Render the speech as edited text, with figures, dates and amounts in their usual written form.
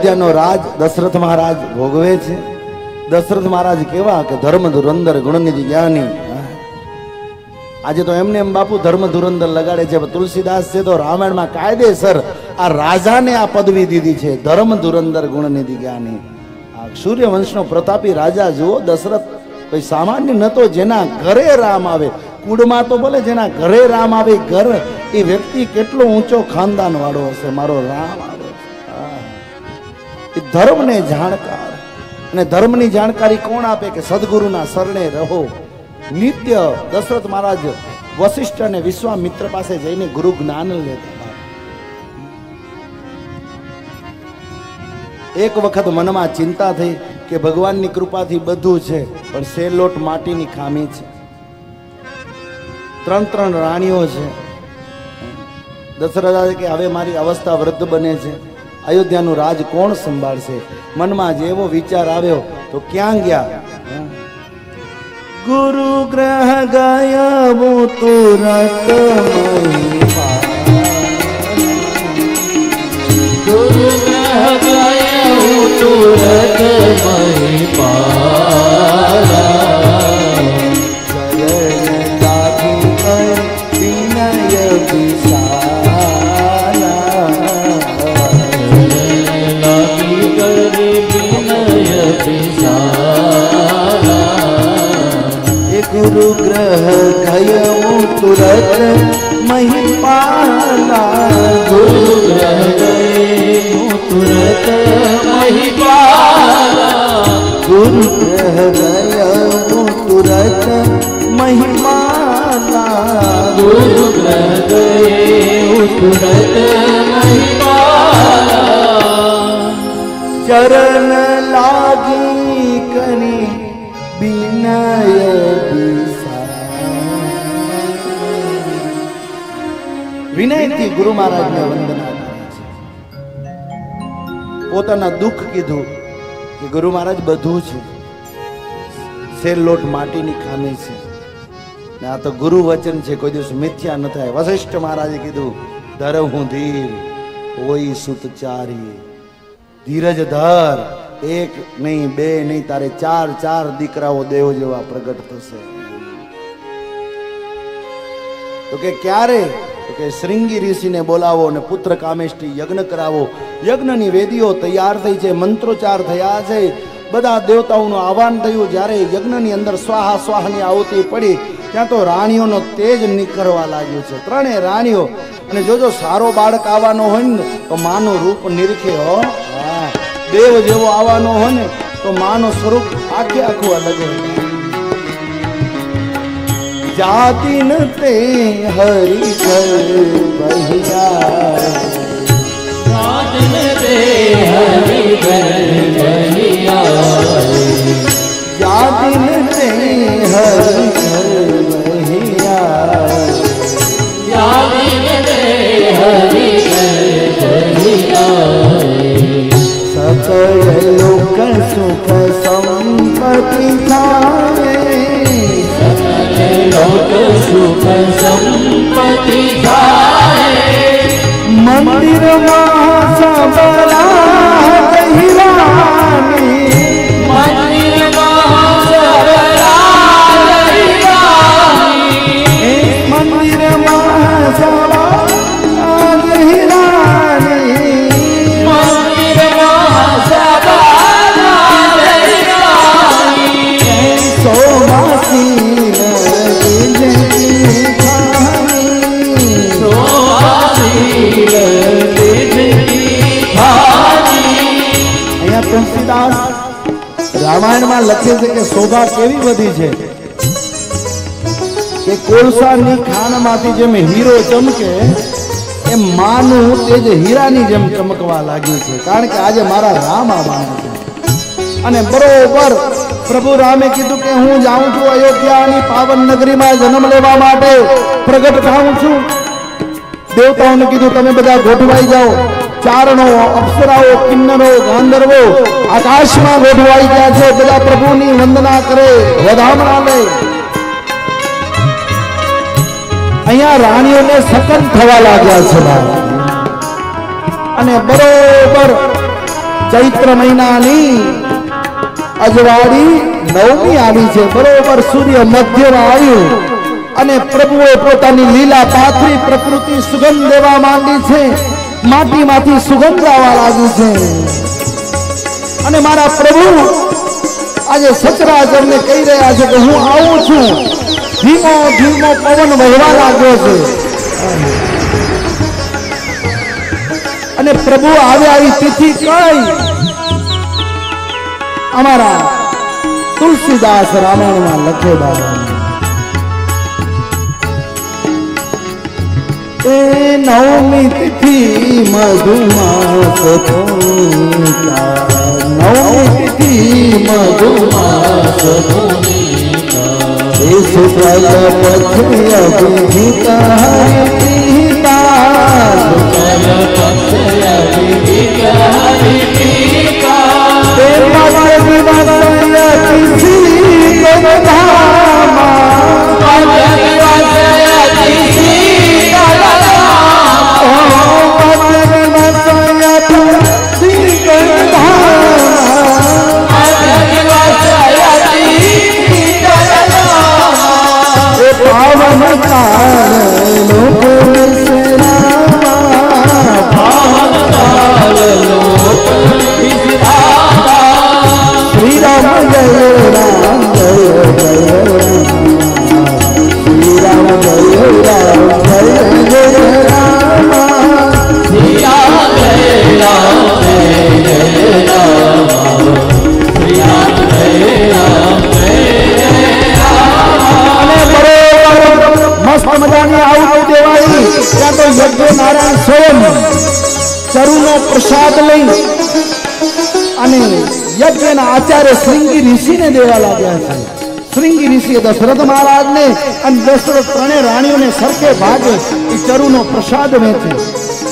અયોધ્યાનો રાજ દશરથ મહારાજ ભોગવે છે. દશરથ મહારાજ કેવા કે ધર્મ ધુરંદર ગુણનિધિ જ્ઞાની. આજે તો એમને એમ બાપુ ધર્મ ધુરંદર લગાડે છે. તુલસીદાસ છે તો રામાયણમાં કાયદેસર આ રાજાને આ પદવી દીધી છે, ધર્મ ધુરંદર ગુણનિધિ જ્ઞાની. આ સૂર્યવંશનો પ્રતાપી રાજા જુઓ દશરથ, કોઈ સામાન્ય નતો. જેના ઘરે રામ આવે, કુળમાં તો બોલે જેના ઘરે રામ આવે, ઘર એ વ્યક્તિ કેટલો ઊંચો ખાનદાન વાળો હશે. મારો રામ આવે એ ધર્મને જાણકાર. અને ધર્મની જાણકારી કોણ આપે કે સદગુરુના શરણે રહો. નિત્ય દશરથ મહારાજ વશિષ્ઠ અને વિશ્વામિત્ર પાસે જઈને ગુરુ જ્ઞાન લેતા. એક વખત મનમાં ચિંતા થઈ કે ભગવાનની કૃપાથી બધું છે, પણ સેલોટ માટીની ખામી છે. 3 રાણીઓ છે. દશરથ રાજા કે હવે મારી અવસ્થા વૃદ્ધ બને છે, અયોધ્યાનું રાજ કોણ સંભાળશે? મનમાં જેવો વિચાર આવ્યો તો ક્યાં ગયા? ગુરુ ગ્રહ ગયા હું તુરત ગુરુ ગ્રહ ગયા હું તુરત ગુરુ ગ્રહ ગયો તુરત મહિપાલા. ગુરુ ગ્રહ ગયો તુરત મહિપાલા. ગુરુ ગ્રહ ગયો તુરત મહિપાલા. ગુરુ ગ્રહ ગયો તુરત મહિપાલા. ચરણ લાગી કરી વિનય વિનયથી ગુરુ મહારાજને વંદના કરે છે. પોતાના દુઃખ કીધું કે ગુરુ મહારાજ બધું છે, સેલોટ માટીની ખામી છે ને આ તો ગુરુ વચન છે, કોઈ દિવસ મિથ્યા ન થાય. વશિષ્ઠ મહારાજે કીધું ધર હું ધીર કોઈ સુતચારી. ધીરજ ધર, એક નહીં બે નહીં તારે 4 દીકરાઓ દેવ જેવા પ્રગટ થશે. તો કે ક્યારે? તો કે શ્રૃંગી ઋષિને બોલાવો અને પુત્ર કામેષ્ટી યજ્ઞ કરાવો. યજ્ઞની વેદીઓ તૈયાર થઈ છે, મંત્રોચ્ચાર થયા છે, બધા દેવતાઓનું આહવાન થયું. જ્યારે યજ્ઞની અંદર સ્વાહા સ્વાહાની આહુતિ પડી ત્યાં તો રાણીઓનો તેજ નીકળવા લાગ્યું છે. 3 રાણીઓ. અને જોજો સારો બાળક આવવાનો હોય ને તો માનું રૂપ નિરખે હો. દેવ જેવો આવવાનો હોય ને તો માનું સ્વરૂપ આખે આખું અલગ. જાતિ ન તે હરિ ઘર બહિયા. જાતિ ન તે હરિ ઘર બહિયા. જાતિ ન તે હરિ ઘર બહિયા. જાતિ ન તે હરિ ઘર બહિયા. સકળ લોક સુખ સંપત્તિ થાય. લોક સુખ સંપત્તિ થાય. મંદિરમાં સબલા હીરાની. મંદિરમાં સબલા હીરાની. મંદિરમાં સબલા હીરાની. મંદિરમાં સબલા હીરાની. સોમાસી રામાયણમાં લખે છે કે શોભા કેવી વધી છે કે કોલસાની ખાણમાંથી જેમ હીરો ચમકે એમ માનું તેજ હીરાની જેમ ચમકવા લાગ્યું છે. કારણ કે આજે મારા રામ આવવાના છે. અને બરોબર પ્રભુ રામે કીધું કે હું જાઉં છું અયોધ્યાની પાવન નગરીમાં જન્મ લેવા માટે પ્રગટ થાઉં છું. દેવતાઓને કીધું તમે બધા ગોઠવાઈ જાઓ. ચારણો, અપ્સરાઓ, કિન્નરો, ગાંધર્વો આકાશમાં ગોઠવાઈ ગયા છે. બધા પ્રભુની વંદના કરે, વધામણા લે. અહીંયા રાણીઓને સકન થવા લાગ્યા છે. અને બરોબર ચૈત્ર મહિનાની અજવાળી નવમી આવી છે, બરોબર સૂર્ય મધ્યમાં આવ્યું અને પ્રભુએ પોતાની લીલા પાથરી પ્રકૃતિ સુગંધ દેવા માંડી છે, માટીમાંથી સુગંધ આવવા લાગી છે અને મારા પ્રભુ આજે સચરાચરને કહી રહ્યા છે કે હું આવું છું. ધીમો ધીમો પવન વહેવા લાગ્યો છે અને પ્રભુ આવ્યા આવી તિથિ કઈ અમારા તુલસીદાસ રામાયણમાં લખે બાબા એ નવમી તિથિ મધુમાસ પુનીતા, નવમી તિથિ મધુમાસ પુનીતા, એ શુક્લ પક્ષ અભિહિતા ચરુનો પ્રસાદ લઈ અને યજ્ઞના આચાર્ય શ્રીંગી ઋષિને દેવા લાગ્યા છે. શ્રીંગી ઋષિએ દશરથ મહારાજને અને દશરથ ત્રણેય રાણીઓને સરખે ભાગે એ ચરુનો પ્રસાદ વેચે.